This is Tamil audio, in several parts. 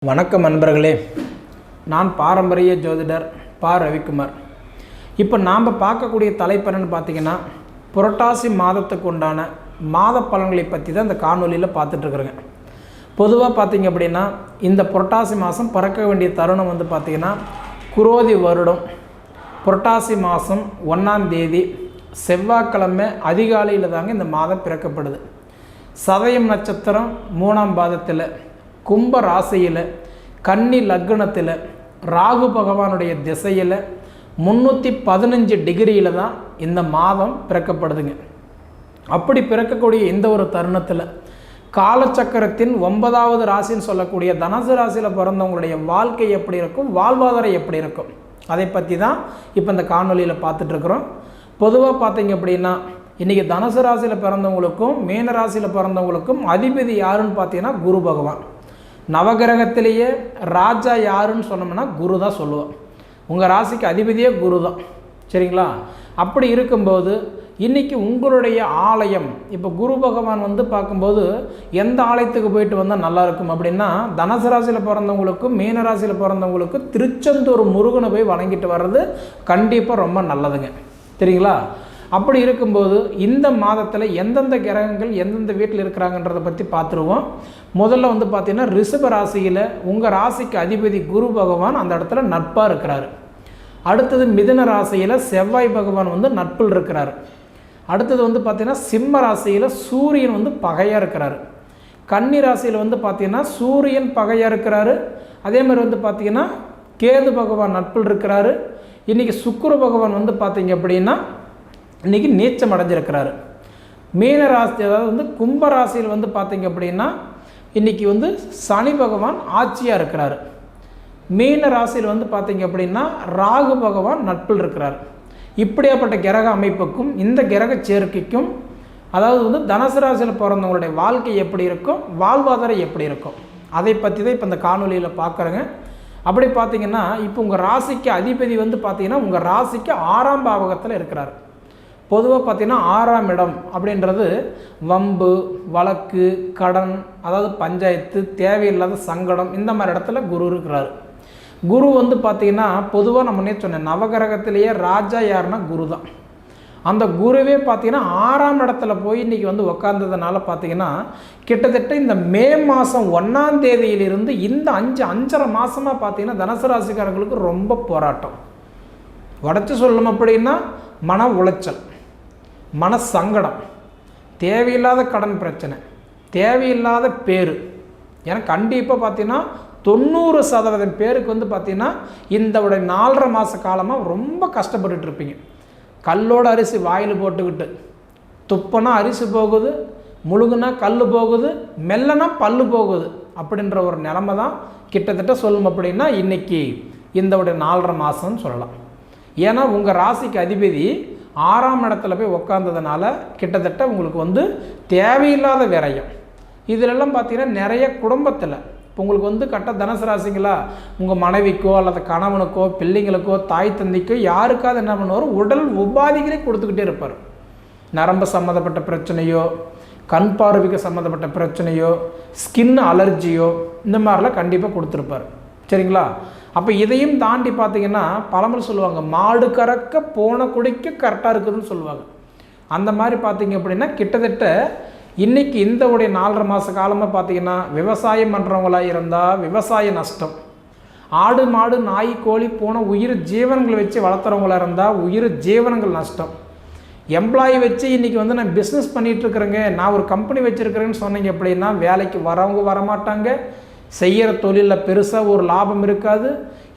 வணக்கம் நண்பர்களே, நான் பாரம்பரிய ஜோதிடர் பா ரவிக்குமார். இப்போ நாம் பார்க்கக்கூடிய தலைப்பு என்னன்னு பார்த்தீங்கன்னா, புரட்டாசி மாதத்துக்கு உண்டான மாத பலன்களை பற்றி தான் இந்த காணொலியில் பார்த்துட்ருக்குறேங்க. பொதுவாக பார்த்திங்க அப்படின்னா, இந்த புரட்டாசி மாதம் பிறக்க வேண்டிய தருணம் பார்த்திங்கன்னா, குரோதி வருடம் புரட்டாசி மாதம் 1ஆம் தேதி செவ்வாய்க்கிழமை அதிகாலையில் தாங்க இந்த மாதம் பிறக்கப்படுது. சதயம் நட்சத்திரம் 3ஆம் பாதத்தில், கும்ப ராசியில், கன்னி லக்னத்தில், ராகு பகவானுடைய திசையில் 315 டிகிரியில் தான் இந்த மாதம் பிறக்கப்படுதுங்க. அப்படி பிறக்கக்கூடிய இந்த ஒரு தருணத்தில் காலச்சக்கரத்தின் 9வது ராசின்னு சொல்லக்கூடிய தனுசு ராசியில் பிறந்தவங்களுடைய வாழ்க்கை எப்படி இருக்கும், வாழ்வாதாரம் எப்படி இருக்கும், அதை பற்றி தான் இப்போ இந்த காணொலியில் பார்த்துட்ருக்குறோம். பொதுவாக பார்த்தீங்க அப்படின்னா, இன்றைக்கி தனுசு ராசியில் பிறந்தவங்களுக்கும் மீன ராசியில் பிறந்தவங்களுக்கும் அதிபதி யாருன்னு பார்த்தீங்கன்னா குரு பகவான். நவகிரகத்திலேயே ராஜா யாருன்னு சொன்னோம்னா குரு தான் சொல்லுவோம். உங்கள் ராசிக்கு அதிபதியே குரு தான், சரிங்களா? அப்படி இருக்கும்போது இன்றைக்கி உங்களுடைய ஆலயம், இப்போ குரு பகவான் பார்க்கும்போது எந்த ஆலயத்துக்கு போயிட்டு வந்தால் நல்லாயிருக்கும் அப்படின்னா, தனுசு ராசியில் பிறந்தவங்களுக்கும் மீன ராசியில் பிறந்தவங்களுக்கும் திருச்செந்தூர் முருகனை போய் வணங்கிட்டு வர்றது கண்டிப்பாக ரொம்ப நல்லதுங்க, சரிங்களா? அப்படி இருக்கும்போது இந்த மாதத்தில் எந்தெந்த கிரகங்கள் எந்தெந்த வீட்டில் இருக்கிறாங்கன்றதை பற்றி பார்த்துருவோம். முதல்ல பார்த்திங்கன்னா, ரிஷப ராசியில் உங்கள் ராசிக்கு அதிபதி குரு பகவான் அந்த இடத்துல நட்பாக இருக்கிறாரு. அடுத்தது மிதுன ராசியில் செவ்வாய் பகவான் நட்பில் இருக்கிறார். அடுத்தது பார்த்திங்கன்னா, சிம்ம ராசியில் சூரியன் பகையாக இருக்கிறார். கன்னி ராசியில் பார்த்திங்கன்னா சூரியன் பகையாக இருக்கிறாரு. அதே மாதிரி பார்த்திங்கன்னா கேது பகவான் நட்பில் இருக்கிறாரு. இன்றைக்கி சுக்கிர பகவான் பார்த்திங்க அப்படின்னா இன்றைக்கி நீச்சம் அடைஞ்சிருக்கிறாரு. மீன ராசி, அதாவது கும்ப ராசியில் பார்த்திங்க அப்படின்னா இன்றைக்கி சனி பகவான் ஆட்சியாக இருக்கிறார். மீன ராசியில் பார்த்திங்க அப்படின்னா ராகு பகவான் நட்பில் இருக்கிறார். இப்படியாப்பட்ட கிரக அமைப்புக்கும் இந்த கிரக சேர்க்கைக்கும், அதாவது தனுசு ராசியில் பிறந்தவங்களுடைய வாழ்க்கை எப்படி இருக்கும், வாழ்வாதாரம் எப்படி இருக்கும், அதை பற்றி தான் இப்போ இந்த காணொலியில் பார்க்குறேங்க. அப்படி பார்த்திங்கன்னா, இப்போ உங்கள் ராசிக்கு அதிபதி பார்த்திங்கன்னா உங்கள் ராசிக்கு 6ஆம் பாவகத்தில் இருக்கிறார். பொதுவாக பார்த்திங்கன்னா 6ஆம் இடம் அப்படின்றது வம்பு, வழக்கு, கடன், அதாவது பஞ்சாயத்து, தேவையில்லாத சங்கடம், இந்த மாதிரி இடத்துல குரு இருக்கிறார். குரு பார்த்திங்கன்னா பொதுவாக நம்ம முன்னே சொன்னேன், நவகிரகத்திலேயே ராஜா யாருன்னா குரு தான். அந்த குருவே பார்த்திங்கன்னா 6ஆம் இடத்துல போய் இன்றைக்கி உட்கார்ந்ததுனால பார்த்திங்கன்னா கிட்டத்தட்ட இந்த மே மாதம் 1ஆம் தேதியிலிருந்து இந்த 5.5 மாதமாக பார்த்திங்கன்னா தனுசு ராசிக்காரங்களுக்கு ரொம்ப போராட்டம். உடச்சி சொல்லணும் அப்படின்னா மன உளைச்சல், மன சங்கடம், தேவையில்லாத கடன் பிரச்சனை, தேவையில்லாத பேர். ஏன்னா கண்டிப்பாக பார்த்தீங்கன்னா 90% பேருக்கு பார்த்தீங்கன்னா இந்த 4.5 மாத காலமாக ரொம்ப கஷ்டப்பட்டுட்டு இருப்பீங்க. கல்லோட அரிசி வாயில் போட்டுக்கிட்டு, துப்பனா அரிசி போகுது, முழுகுனா கல் போகுது, மெல்லனா பல்லு போகுது, அப்படின்ற ஒரு நிலமை தான் கிட்டத்தட்ட சொல்லணும் அப்படின்னா இன்றைக்கி இந்த 4.5 மாதம்னு சொல்லலாம். ஏன்னா உங்கள் ராசிக்கு அதிபதி 6ஆம் இடத்துல போய் உக்காந்ததுனால கிட்டத்தட்ட உங்களுக்கு தேவையில்லாத விரயம். இதிலெல்லாம் பார்த்தீங்கன்னா நிறைய குடும்பத்தில் இப்போ உங்களுக்கு கரெக்டாக தனுசு ராசிங்களா, உங்கள் மனைவிக்கோ அல்லது கணவனுக்கோ பிள்ளைங்களுக்கோ தாய் தந்தைக்கோ யாருக்காவது என்ன பண்ணுவார், உடல் உபாதிகளே கொடுத்துக்கிட்டே இருப்பார். நரம்பு சம்மந்தப்பட்ட பிரச்சனையோ, கண் பார்வைக்கு சம்மந்தப்பட்ட பிரச்சனையோ, ஸ்கின் அலர்ஜியோ, இந்த மாதிரிலாம் கண்டிப்பாக கொடுத்துருப்பார், சரிங்களா? அப்போ இதையும் தாண்டி பார்த்தீங்கன்னா பழமொழி சொல்லுவாங்க, மாடு கறக்க போன குடிக்க கரெக்டாக இருக்குதுன்னு சொல்லுவாங்க. அந்த மாதிரி பார்த்தீங்க அப்படின்னா கிட்டத்தட்ட இன்றைக்கி இந்த 4.5 மாத காலமாக பார்த்தீங்கன்னா விவசாயம் பண்ணுறவங்களாக இருந்தால் விவசாய நஷ்டம், ஆடு மாடு நாய் கோழி போன உயிர் ஜீவனங்களை வச்சு வளர்த்துறவங்களாக இருந்தால் உயிர் ஜீவனங்கள் நஷ்டம், எம்ப்ளாயி வச்சு இன்றைக்கி நான் பிஸ்னஸ் பண்ணிகிட்ருக்குறேங்க, நான் ஒரு கம்பெனி வச்சுருக்கிறேன்னு சொன்னீங்க அப்படின்னா வேலைக்கு வரவங்க வரமாட்டாங்க, செய்கிற தொழிலில் பெருசாக ஒரு லாபம் இருக்காது.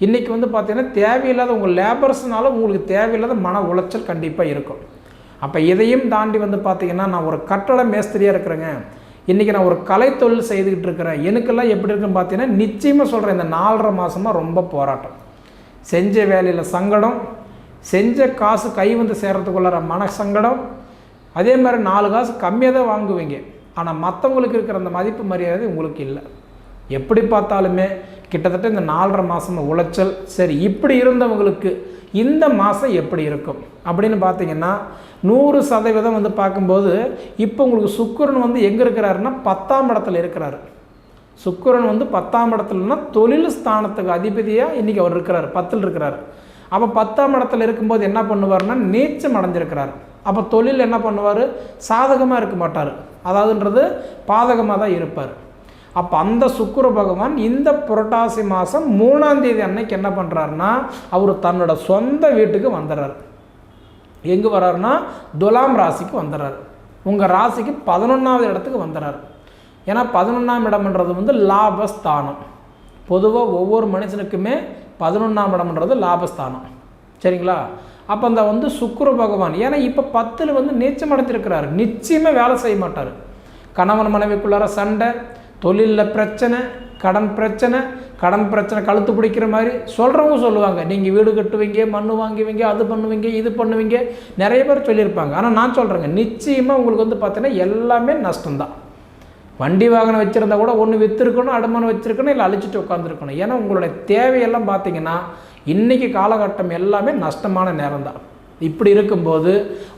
இன்றைக்கி பார்த்திங்கன்னா தேவையில்லாத உங்கள் லேபர்ஸ்னால உங்களுக்கு தேவையில்லாத மன உளைச்சல் கண்டிப்பாக இருக்கும். அப்போ இதையும் தாண்டி பார்த்திங்கன்னா, நான் ஒரு கட்டட மேஸ்திரியாக இருக்கிறேங்க, இன்றைக்கி நான் ஒரு கலை தொழில் செய்துக்கிட்டு இருக்கிறேன், எனக்கெல்லாம் எப்படி இருக்குன்னு பார்த்தீங்கன்னா நிச்சயமாக சொல்கிறேன், இந்த 4.5 மாதமாக ரொம்ப போராட்டம். செஞ்ச வேலையில் சங்கடம், செஞ்ச காசு கை சேர்கிறதுக்குள்ளார மன சங்கடம், அதே மாதிரி 4 காசு கம்மியாக தான் வாங்குவீங்க, ஆனால் மற்றவங்களுக்கு இருக்கிற அந்த மதிப்பு மரியாதை உங்களுக்கு இல்லை. எப்படி பார்த்தாலுமே கிட்டத்தட்ட இந்த 4.5 மாதம் உளைச்சல். சரி, இப்படி இருந்தவங்களுக்கு இந்த மாதம் எப்படி இருக்கும் அப்படின்னு பார்த்தீங்கன்னா 100% பார்க்கும்போது இப்போ உங்களுக்கு சுக்கிரன் எங்கே இருக்கிறாருன்னா 10ஆம் இடத்துல இருக்கிறாரு. சுக்கிரன் வந்து 10ஆம் இடத்துலனா தொழில் ஸ்தானத்துக்கு அதிபதியாக இன்றைக்கி அவர் இருக்கிறார், 10ல் இருக்கிறார். அப்போ 10ஆம் இடத்துல இருக்கும்போது என்ன பண்ணுவார்னா நீச்சம் அடைஞ்சிருக்கிறார். அப்போ தொழில் என்ன பண்ணுவார், சாதகமாக இருக்க மாட்டார், அதாவதுன்றது பாதகமாக தான் இருப்பார். அப்போ அந்த சுக்கிர பகவான் இந்த புரட்டாசி மாதம் 3ஆம் தேதி அன்னைக்கு என்ன பண்ணுறாருன்னா அவர் தன்னோட சொந்த வீட்டுக்கு வந்துடுறார். எங்கே வர்றாருன்னா துலாம் ராசிக்கு வந்துடுறார். உங்கள் ராசிக்கு 11ஆவது இடத்துக்கு வந்துடுறார். ஏன்னா 11ஆம் இடம்ன்றது வந்து லாபஸ்தானம். பொதுவாக ஒவ்வொரு மனுஷனுக்குமே 11ஆம் இடம்ன்றது லாபஸ்தானம், சரிங்களா? அப்போ அந்த வந்து சுக்கிர பகவான் ஏன்னா இப்போ 10ல் வந்து நீச்சம் அடைஞ்சிருக்கிறார், நிச்சயமாக வேலை செய்ய மாட்டார். கணவன் மனைவிக்குள்ளார சண்டை, தொழிலில் பிரச்சனை, கடன் பிரச்சனை கழுத்து பிடிக்கிற மாதிரி சொல்கிறவங்க சொல்லுவாங்க. நீங்கள் வீடு கட்டுவீங்க, மண் வாங்குவீங்க, அது பண்ணுவீங்க, இது பண்ணுவீங்க, நிறைய பேர் சொல்லியிருப்பாங்க. ஆனால் நான் சொல்கிறேங்க, நிச்சயமாக உங்களுக்கு வந்து பார்த்தீங்கன்னா எல்லாமே நஷ்டம்தான். வண்டி வாகனம் வச்சுருந்தா கூட ஒன்று விற்றுருக்கணும், அடமானம் வச்சுருக்கணும், இல்லை அழிச்சிட்டு உட்காந்துருக்கணும். ஏன்னா உங்களுடைய தேவையெல்லாம் பார்த்தீங்கன்னா இன்றைக்கி காலகட்டம் எல்லாமே நஷ்டமான நேரம் தான். இப்படி இருக்கும்போது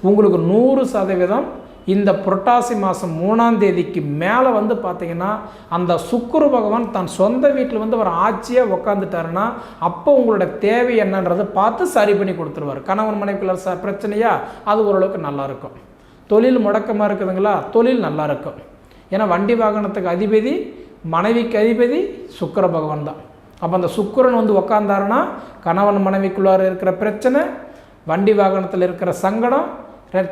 உங்களுக்கு 100% இந்த புரட்டாசி மாதம் 3ஆம் தேதிக்கு மேலே வந்து பார்த்திங்கன்னா அந்த சுக்கிர பகவான் தன் சொந்த வீட்டில் வந்து அவர் ஆட்சியாக உக்காந்துட்டாருன்னா அப்போ உங்களோட தேவை என்னன்றதை பார்த்து சரி பண்ணி கொடுத்துருவார். கணவன் மனைவிக்குள்ள பிரச்சனையா, அது ஓரளவுக்கு நல்லாயிருக்கும். தொழில் முடக்கமாக இருக்குதுங்களா, தொழில் நல்லாயிருக்கும். ஏன்னா வண்டி வாகனத்துக்கு அதிபதி, மனைவிக்கு அதிபதி சுக்கிர பகவான் தான். அப்போ அந்த சுக்கிரன் வந்து உக்காந்தாருன்னா கணவன் மனைவிக்குள்ளார இருக்கிற பிரச்சனை, வண்டி வாகனத்தில் இருக்கிற சங்கடம்,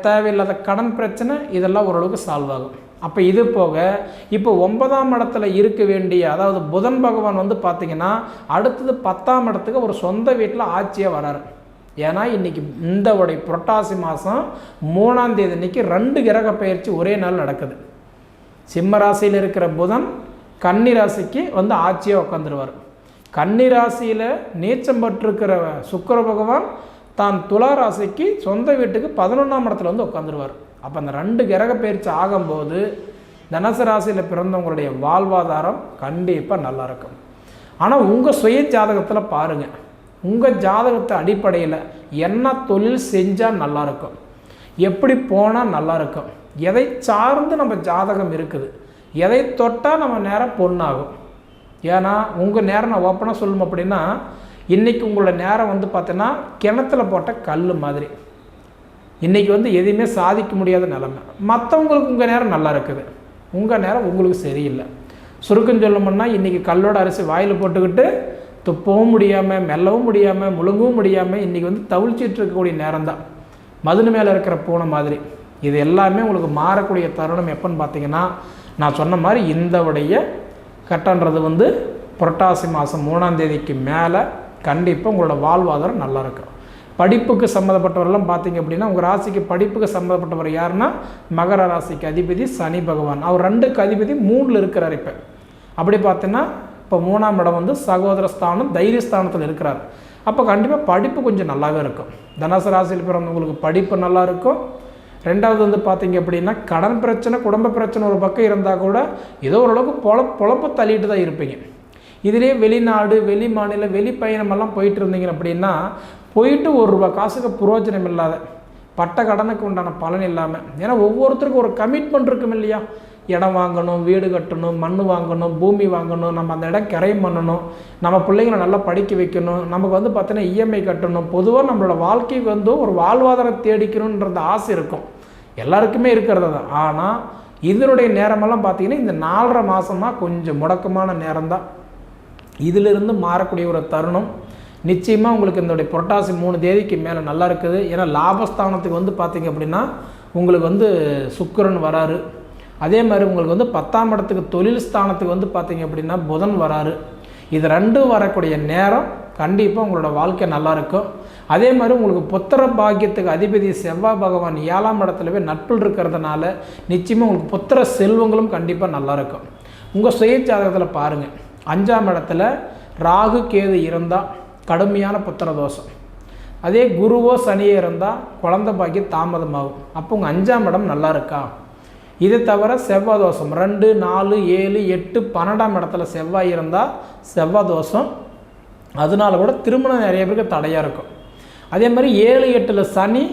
தேவையில்லாத கடன் பிரச்சனை, இதெல்லாம் ஓரளவுக்கு சால்வ் ஆகும். அப்போ இது போக இப்போ 9ஆம் இடத்துல இருக்க வேண்டிய, அதாவது புதன் பகவான் வந்து பார்த்திங்கன்னா அடுத்தது 10ஆம் இடத்துக்கு ஒரு சொந்த வீட்டில் ஆட்சியாக வராரு. ஏன்னா இன்றைக்கி இந்த புரட்டாசி மாதம் 3ஆம் தேதி அன்றைக்கி 2 கிரக பயிற்சி ஒரே நாள் நடக்குது. சிம்ம ராசியில் இருக்கிற புதன் கன்னி ராசிக்கு வந்து ஆட்சியாக உட்காந்துருவார். கன்னி ராசியில் நீச்சம் பட்டிருக்கிற சுக்கிர பகவான் தான் துலா ராசிக்கு சொந்த வீட்டுக்கு 11ஆம் இடத்துல வந்து உட்காந்துருவார். அப்போ அந்த 2 கிரக பயிற்சி ஆகும்போது தனுசு ராசியில் பிறந்தவங்களுடைய வாழ்வாதாரம் கண்டிப்பாக நல்லாயிருக்கும். ஆனால் உங்கள் சுய ஜாதகத்தில் பாருங்கள், உங்கள் ஜாதகத்தை அடிப்படையில் என்ன தொழில் செஞ்சால் நல்லாயிருக்கும், எப்படி போனால் நல்லாயிருக்கும், எதை சார்ந்து நம்ம ஜாதகம் இருக்குது, எதை தொட்டால் நம்ம நேரம் பொண்ணாகும். ஏன்னா உங்கள் நேரம் நான் ஓப்பனாக சொல்லணும் அப்படின்னா இன்றைக்கி உங்களோட நேரம் வந்து பார்த்தீங்கன்னா கிணத்துல போட்ட கல் மாதிரி. இன்றைக்கி வந்து எதையுமே சாதிக்க முடியாத நிலைமை. மற்றவங்களுக்கு உங்கள் நேரம் நல்லா இருக்குது, உங்கள் நேரம் உங்களுக்கு சரியில்லை. சுருக்கம் சொல்லணும்னா இன்றைக்கி கல்லோட அரிசி வாயில் போட்டுக்கிட்டு துப்பவும் முடியாமல், மெல்லவும் முடியாமல், முழுங்கவும் முடியாமல் இன்றைக்கி வந்து தவிழ்ச்சிட்டு இருக்கக்கூடிய நேரம் தான். மதுனு மேலே இருக்கிற பூனை மாதிரி. இது எல்லாமே உங்களுக்கு மாறக்கூடிய தருணம் எப்போன்னு பார்த்தீங்கன்னா நான் சொன்ன மாதிரி இந்த கட்டன்றது வந்து புரட்டாசி மாதம் 3ஆம் தேதிக்கு மேலே கண்டிப்பாக உங்களோட வாழ்வாதாரம் நல்லாயிருக்கும். படிப்புக்கு சம்மந்தப்பட்டவரெல்லாம் பார்த்தீங்க அப்படின்னா உங்கள் ராசிக்கு படிப்புக்கு சம்மந்தப்பட்டவர் யாருன்னா மகர ராசிக்கு அதிபதி சனி பகவான். அவர் 2க்கு அதிபதி 3ல் இருக்கிறார். இப்போ அப்படி பார்த்தீங்கன்னா இப்போ 3ஆம் இடம் வந்து சகோதர ஸ்தானம், தைரியஸ்தானத்தில் இருக்கிறார். அப்போ கண்டிப்பாக படிப்பு கொஞ்சம் நல்லாவே இருக்கும். தனுசு ராசியில் பிறந்தவங்களுக்கு படிப்பு நல்லா இருக்கும். 2வது வந்து பார்த்தீங்க அப்படின்னா கடன் பிரச்சனை, குடும்ப பிரச்சனை ஒரு பக்கம் இருந்தால் கூட ஏதோ ஓரளவுக்கு பொழப்பு தள்ளிட்டு தான் இருப்பீங்க. இதிலே வெளிநாடு, வெளி மாநில, வெளி பயணமெல்லாம் போயிட்டு இருந்தீங்க அப்படின்னா போயிட்டு ₹1 காசுக்கு புரோஜனம் இல்லாத, பட்ட கடனுக்கு உண்டான பலன் இல்லாமல். ஏன்னா ஒவ்வொருத்தருக்கும் ஒரு கமிட்மெண்ட் இருக்கும் இல்லையா, இடம் வாங்கணும், வீடு கட்டணும், மண் வாங்கணும், பூமி வாங்கணும், நம்ம அந்த இடம் கிரையம் பண்ணணும், நம்ம பிள்ளைங்களை நல்லா படிக்க வைக்கணும், நமக்கு வந்து பார்த்தீங்கன்னா இஎம்ஐ கட்டணும். பொதுவாக நம்மளோட வாழ்க்கைக்கு வந்து ஒரு வாழ்வாதாரம் தேடிக்கணுன்றது ஆசை இருக்கும், எல்லாருக்குமே இருக்கிறது தான். ஆனால் இதனுடைய நேரமெல்லாம் பார்த்திங்கன்னா இந்த 4.5 மாதமாக கொஞ்சம் முடக்கமான நேரம்தான். இதிலிருந்து மாறக்கூடிய ஒரு தருணம் நிச்சயமாக உங்களுக்கு இந்த புரட்டாசி 3 தேதிக்கு மேலே நல்லா இருக்குது. ஏன்னா லாபஸ்தானத்துக்கு வந்து பார்த்திங்க அப்படின்னா உங்களுக்கு வந்து சுக்கிரன் வராரு. அதே மாதிரி உங்களுக்கு வந்து 10ஆம் இடத்துக்கு தொழில் ஸ்தானத்துக்கு வந்து பார்த்திங்க அப்படின்னா புதன் வராரு. இது 2 வரக்கூடிய நேரம் கண்டிப்பாக உங்களோட வாழ்க்கை நல்லாயிருக்கும். அதே மாதிரி உங்களுக்கு புத்திர பாக்கியத்துக்கு அதிபதி செவ்வாய் பகவான் 7ஆம் இடத்துலவே நட்பில் இருக்கிறதுனால நிச்சயமாக உங்களுக்கு புத்திர செல்வங்களும் கண்டிப்பாக நல்லாயிருக்கும். உங்கள் சுய ஜாதகத்தில் பாருங்கள், 5ஆம் இடத்துல ராகு கேது இருந்தால் கடுமையான புத்திர தோஷம். அதே குருவோ சனியோ இருந்தால் குழந்தை பாக்கியம் தாமதமாகும். அப்போ உங்கள் 5ஆம் இடம் நல்லா இருக்கா? இதை தவிர செவ்வாய் தோஷம் 2, 4, 7, 8, 12ஆம் இடத்துல செவ்வாய் இருந்தால் செவ்வாய் தோஷம். அதனால கூட திருமணம் நிறைய பேருக்கு தடையாக இருக்கும். அதே மாதிரி 7, 8ல் சனி,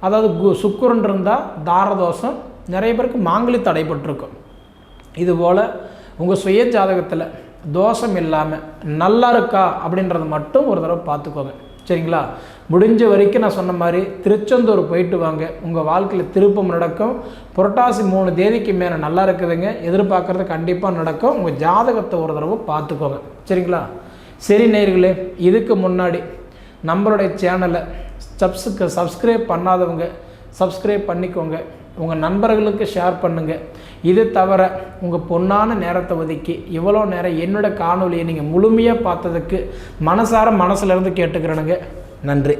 அதாவது சுக்கிரன் இருந்தால் தாரதோஷம், நிறைய பேருக்கு மாங்கலி தடைப்பட்டிருக்கும். இதுபோல் உங்கள் சுய ஜாதகத்தில் தோஷம் இல்லாமல் நல்லா இருக்கா அப்படின்றத மட்டும் ஒரு தடவை பார்த்துக்கோங்க. சரிங்களா? முடிஞ்ச வரைக்கும் நான் சொன்ன மாதிரி திருச்செந்தூர் போயிட்டு வாங்க. உங்கள் வாழ்க்கையில் திருப்பம் நடக்கும். புரட்டாசி 3 தேதிக்கு மேலே நல்லா இருக்குதுங்க. எதிர்பார்க்குறது கண்டிப்பாக நடக்கும். உங்கள் ஜாதகத்தை ஒரு தடவை பார்த்துக்கோங்க. சரிங்களா? சரி நேயர்களே, இதுக்கு முன்னாடி நம்மளுடைய சேனலை சப்ஸ்கிரைப் பண்ணாதவங்க சப்ஸ்கிரைப் பண்ணிக்கோங்க. உங்கள் நண்பர்களுக்கு ஷேர் பண்ணுங்கள். இது தவிர உங்கள் பொன்னான நேரத்தை ஒதுக்கி இவ்வளோ நேரம் என்னோடய காணொலியை நீங்கள் முழுமையாக பார்த்ததுக்கு மனசிலேருந்து கேட்டுக்கிறேனுங்க. நன்றி.